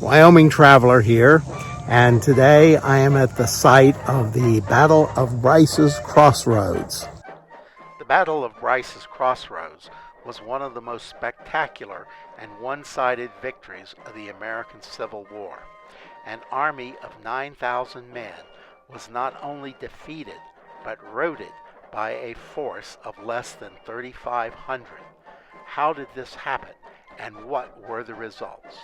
Wyoming Traveler here, and today I am at the site of the Battle of Brices Crossroads. The Battle of Brices Crossroads was one of the most spectacular and one-sided victories of the American Civil War. An army of 9,000 men was not only defeated, but routed by a force of less than 3,500. How did this happen, and what were the results?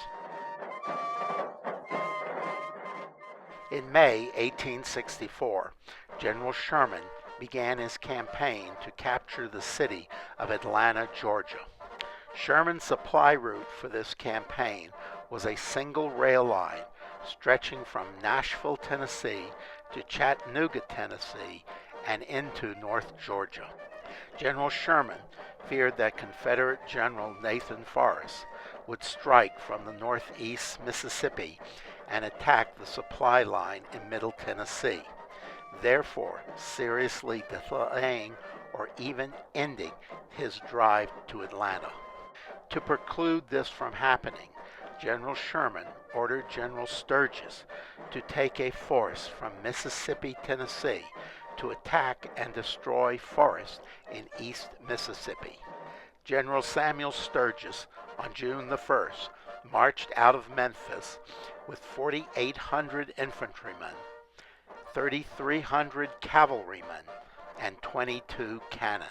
In May 1864, General Sherman began his campaign to capture the city of Atlanta, Georgia. Sherman's supply route for this campaign was a single rail line stretching from Nashville, Tennessee to Chattanooga, Tennessee, and into North Georgia. General Sherman feared that Confederate General Nathan Forrest would strike from the northeast Mississippi and attack the supply line in Middle Tennessee, therefore seriously delaying or even ending his drive to Atlanta. To preclude this from happening, General Sherman ordered General Sturgis to take a force from Mississippi, Tennessee, to attack and destroy Forrest in East Mississippi. General Samuel Sturgis, on June the 1st, marched out of Memphis with 4,800 infantrymen, 3,300 cavalrymen, and 22 cannon.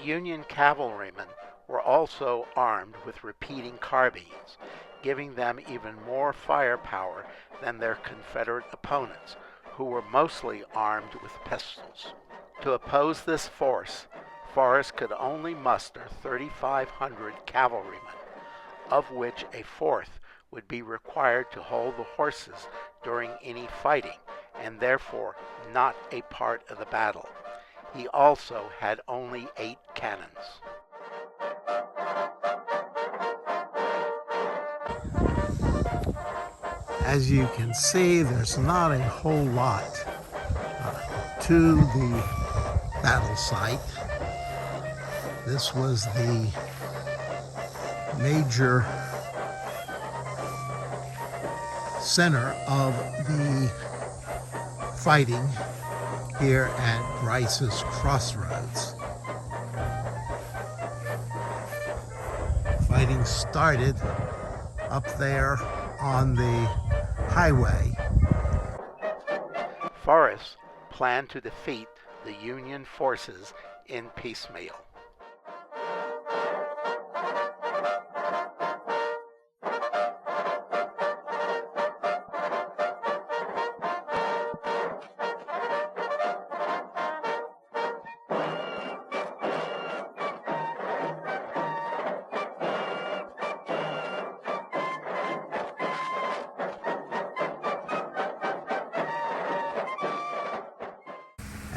Union cavalrymen were also armed with repeating carbines, giving them even more firepower than their Confederate opponents, who were mostly armed with pistols. To oppose this force, Forrest could only muster 3,500 cavalrymen, of which a fourth would be required to hold the horses during any fighting, and therefore not a part of the battle. He also had only 8 cannons. As you can see, there's not a whole lot to the battle site. This was the major center of the fighting here at Brices Crossroads. Fighting started up there on the highway. Forrest planned to defeat the Union forces in piecemeal.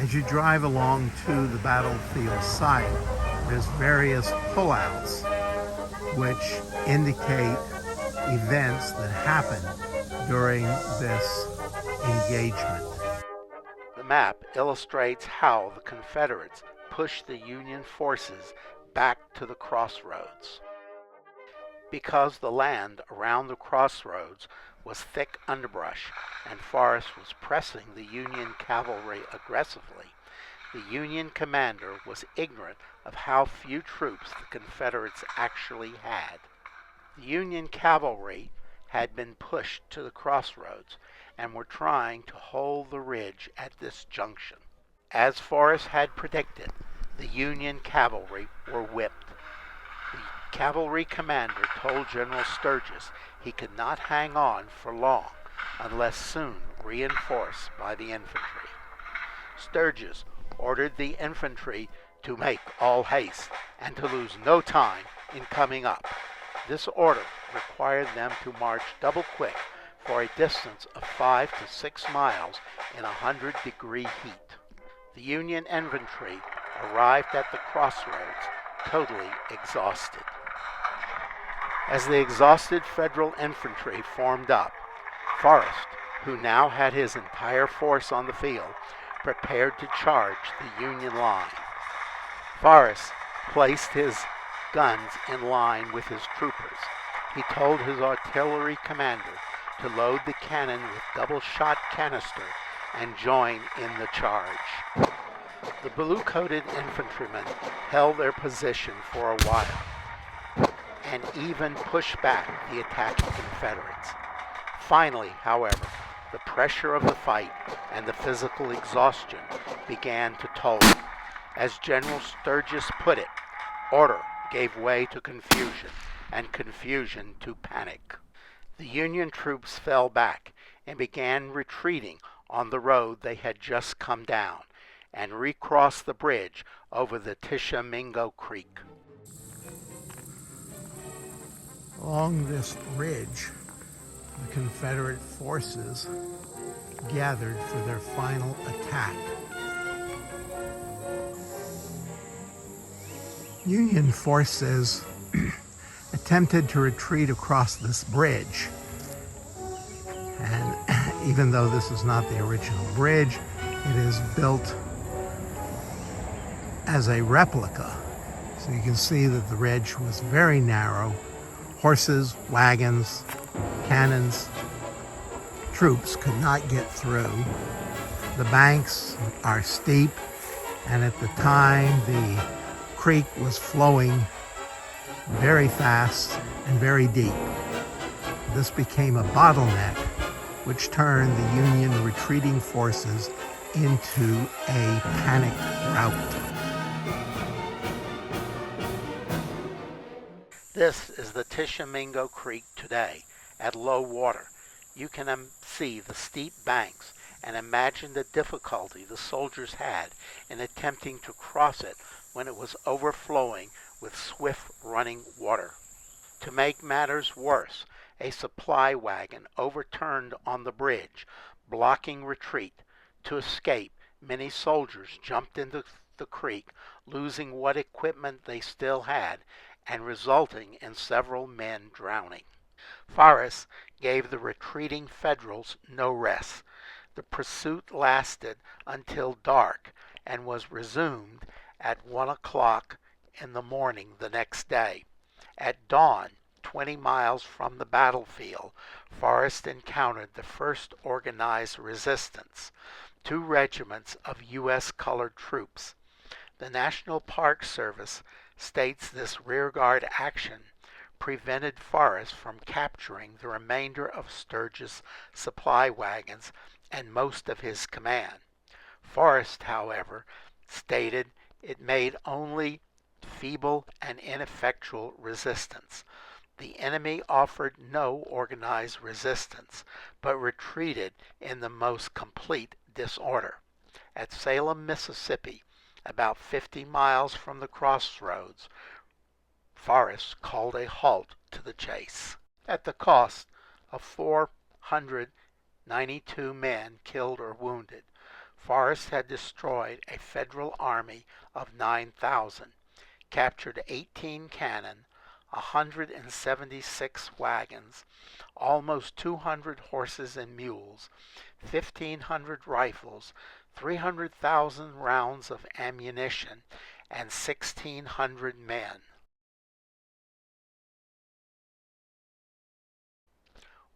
As you drive along to the battlefield site, there's various pullouts which indicate events that happened during this engagement. The map illustrates how the Confederates pushed the Union forces back to the crossroads. Because the land around the crossroads was thick underbrush and Forrest was pressing the Union cavalry aggressively, the Union commander was ignorant of how few troops the Confederates actually had. The Union cavalry had been pushed to the crossroads and were trying to hold the ridge at this junction. As Forrest had predicted, the Union cavalry were whipped. The cavalry commander told General Sturgis he could not hang on for long unless soon reinforced by the infantry. Sturgis ordered the infantry to make all haste and to lose no time in coming up. This order required them to march double quick for a distance of 5 to 6 miles in 100-degree heat. The Union infantry arrived at the crossroads totally exhausted. As the exhausted Federal infantry formed up, Forrest, who now had his entire force on the field, prepared to charge the Union line. Forrest placed his guns in line with his troopers He told his artillery commander to load the cannon with double-shot canister and join in the charge. The blue-coated infantrymen held their position for a while and even pushed back the attacking Confederates. Finally, however, the pressure of the fight and the physical exhaustion began to toll. As General Sturgis put it, order gave way to confusion, and confusion to panic. The Union troops fell back and began retreating on the road they had just come down and recrossed the bridge over the Tishomingo Creek. Along this ridge, the Confederate forces gathered for their final attack. Union forces attempted to retreat across this bridge, and even though this is not the original bridge, it is built as a replica. So you can see that the ridge was very narrow. Horses, wagons, cannons, troops could not get through. The banks are steep, and at the time the creek was flowing very fast and very deep. This became a bottleneck, which turned the Union retreating forces into a panic rout. This is the Tishomingo Creek today, at low water. You can see the steep banks and imagine the difficulty the soldiers had in attempting to cross it when it was overflowing with swift running water. To make matters worse, a supply wagon overturned on the bridge, blocking retreat. To escape, many soldiers jumped into the creek, losing what equipment they still had, and resulting in several men drowning. Forrest gave the retreating Federals no rest. The pursuit lasted until dark and was resumed at 1 o'clock in the morning the next day. At dawn, 20 miles from the battlefield, Forrest encountered the first organized resistance, 2 regiments of U.S. colored troops. The National Park Service states this rearguard action prevented Forrest from capturing the remainder of Sturgis' supply wagons and most of his command. Forrest, however, stated it made only feeble and ineffectual resistance. The enemy offered no organized resistance, but retreated in the most complete disorder. At Salem, Mississippi, about 50 miles from the crossroads, Forrest called a halt to the chase. At the cost of 492 men killed or wounded, Forrest had destroyed a Federal army of 9,000, captured 18 cannon, 176 wagons, almost 200 horses and mules, 1,500 rifles, 300,000 rounds of ammunition, and 1,600 men.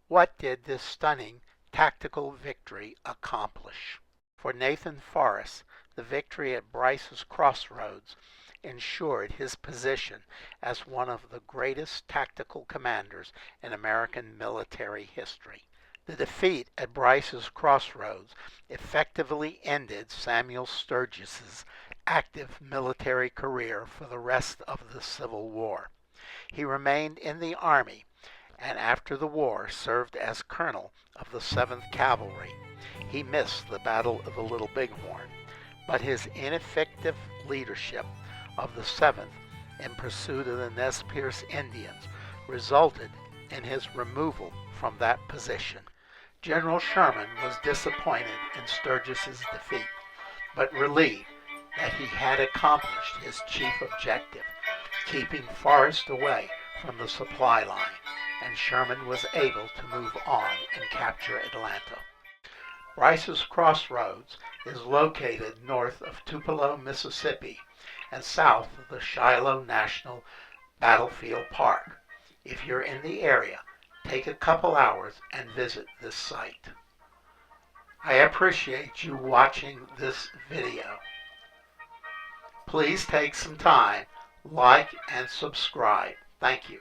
What did this stunning tactical victory accomplish? For Nathan Forrest, the victory at Brices Crossroads ensured his position as one of the greatest tactical commanders in American military history. The defeat at Brices Crossroads effectively ended Samuel Sturgis's active military career for the rest of the Civil War. He remained in the Army and after the war served as colonel of the 7th Cavalry. He missed the Battle of the Little Bighorn, but his ineffective leadership of the 7th in pursuit of the Nez Perce Indians resulted in his removal from that position. General Sherman was disappointed in Sturgis's defeat, but relieved that he had accomplished his chief objective, keeping Forrest away from the supply line, and Sherman was able to move on and capture Atlanta. Brices Crossroads is located north of Tupelo, Mississippi, and south of the Shiloh National Battlefield Park. If you're in the area, take a couple hours and visit this site. I appreciate you watching this video. Please take some time, like and subscribe. Thank you.